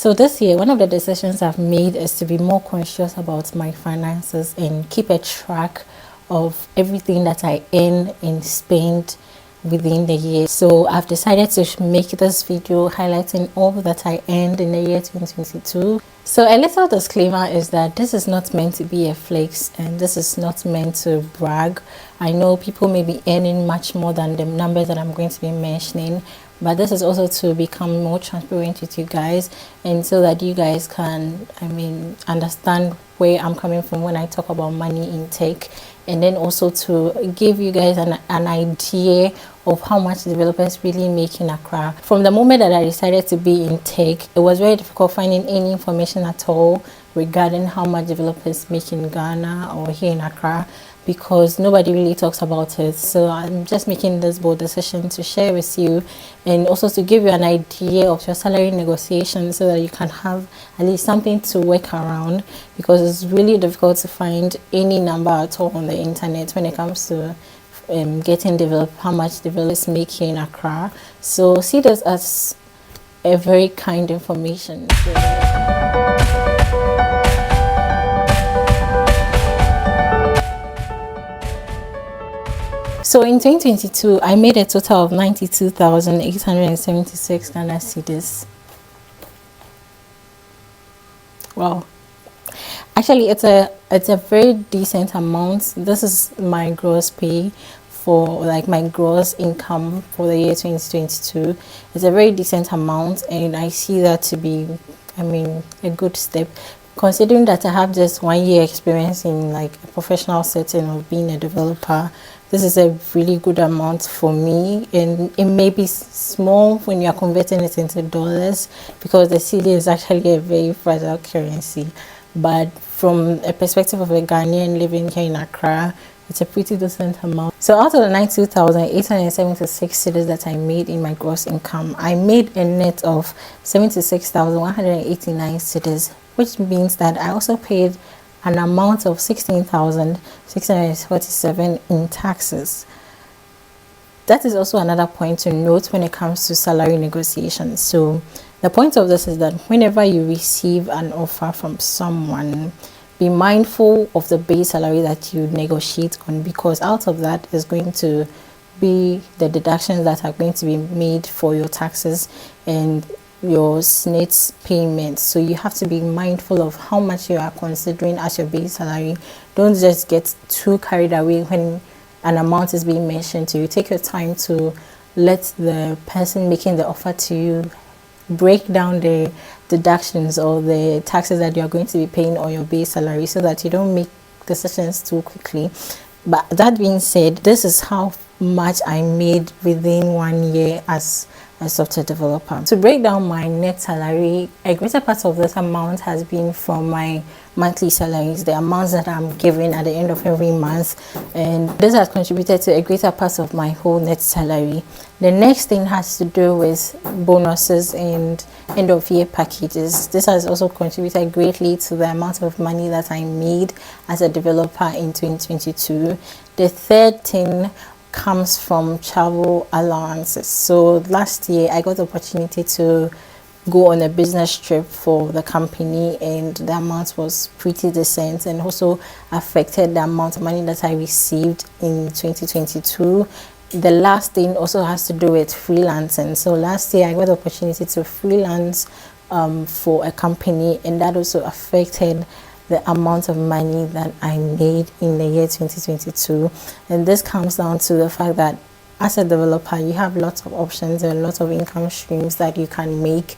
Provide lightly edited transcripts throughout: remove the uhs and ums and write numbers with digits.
So this year, one of the decisions I've made is to be more conscious about my finances and keep a track of everything that I earn and spend within the year. So I've decided to make this video highlighting all that I earned in the year 2022. So a little disclaimer is that this is not meant to be a flex and this is not meant to brag. I know people may be earning much more than the numbers that I'm going to be mentioning, but this is also to become more transparent with you guys, and so that you guys can understand where I'm coming from when I talk about money intake, and then also to give you guys an idea of how much developers really make in Accra. From the moment that I decided to be in tech, it was very difficult finding any information at all regarding how much developers make in Ghana or here in Accra, because nobody really talks about it. So I'm just making this bold decision to share with you, and also to give you an idea of your salary negotiations so that you can have at least something to work around, because it's really difficult to find any number at all on the internet when it comes to getting how much developers make here in Accra. So see this as a very kind information. So in 2022, I made a total of 92,876 Ghana cedis. Wow. Actually, it's a very decent amount. This is my gross pay for my gross income for the year 2022. It's a very decent amount, and I see that to be a good step, considering that I have just 1 year experience in a professional setting of being a developer. This is a really good amount for me, and it may be small when you are converting it into dollars, because the cedi is actually a very fragile currency. But from a perspective of a Ghanaian living here in Accra, it's a pretty decent amount. So out of the 92,876 cedis that I made in my gross income, I made a net of 76,189 cedis, which means that I also paid an amount of 16,647 in taxes. That is also another point to note when it comes to salary negotiations. So the point of this is that whenever you receive an offer from someone, be mindful of the base salary that you negotiate on, because out of that is going to be the deductions that are going to be made for your taxes and your SNITS payments. So you have to be mindful of how much you are considering as your base salary. Don't just get too carried away when an amount is being mentioned to you. Take your time to let the person making the offer to you break down the deductions or the taxes that you are going to be paying on your base salary, so that you don't make decisions too quickly. But that being said, this is how much I made within 1 year as a software developer. To break down my net salary, a greater part of this amount has been from my monthly salaries, the amounts that I'm given at the end of every month, and this has contributed to a greater part of my whole net salary. The next thing has to do with bonuses and end of year packages. This has also contributed greatly to the amount of money that I made as a developer in 2022. The third thing comes from travel allowances. So last year I got the opportunity to go on a business trip for the company, and the amount was pretty decent, and also affected the amount of money that I received in 2022. The last thing also has to do with freelancing. So last year I got the opportunity to freelance for a company, and that also affected the amount of money that I made in the year 2022. And this comes down to the fact that as a developer, you have lots of options and lots of income streams that you can make,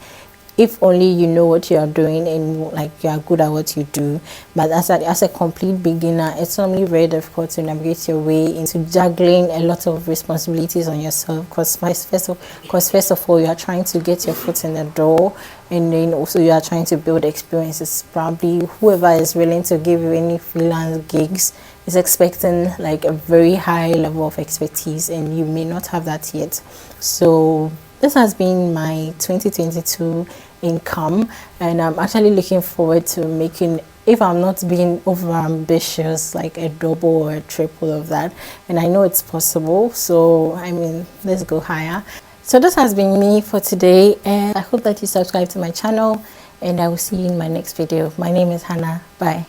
if only you know what you are doing and you are good at what you do. But as a complete beginner, it's normally very difficult to navigate your way into juggling a lot of responsibilities on yourself, because first of all, you are trying to get your foot in the door, and then also you are trying to build experiences. Probably whoever is willing to give you any freelance gigs is expecting a very high level of expertise, and you may not have that yet. So this has been my 2022 income, and I'm actually looking forward to making, if I'm not being over ambitious, a double or a triple of that. And I know it's possible, so let's go higher. So this has been me for today, and I hope that you subscribe to my channel and I will see you in my next video. My name is Hannah. Bye.